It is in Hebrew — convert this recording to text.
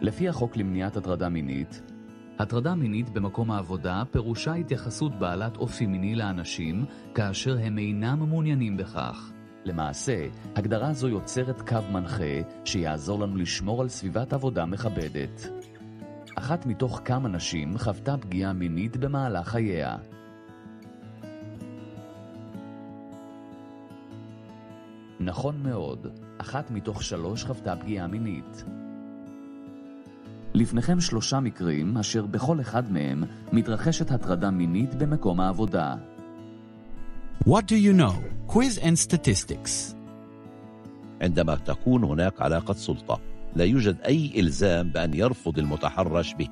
לפי החוק למניעת הטרדה מינית, הטרדה מינית במקום העבודה פירושה התייחסות בעלת אופי מיני לאנשים כאשר הם אינם מעוניינים בכך. למעשה, הגדרה זו יוצרת קו מנחה שיעזור לנו לשמור על סביבת עבודה מכבדת. אחת מתוך כמה נשים חוותה פגיעה מינית במהלך חייה. נכון מאוד, אחת מתוך 3 חוותה פגיעה מינית. לפניכם 3 מקרים אשר בכל אחד מהם מתרחשת הטרדה מינית במקום העבודה. What do you know? Quiz and statistics. عندما تكون هناك علاقة سلطة لا يوجد أي إلزام بأن يرفض المتحرش به.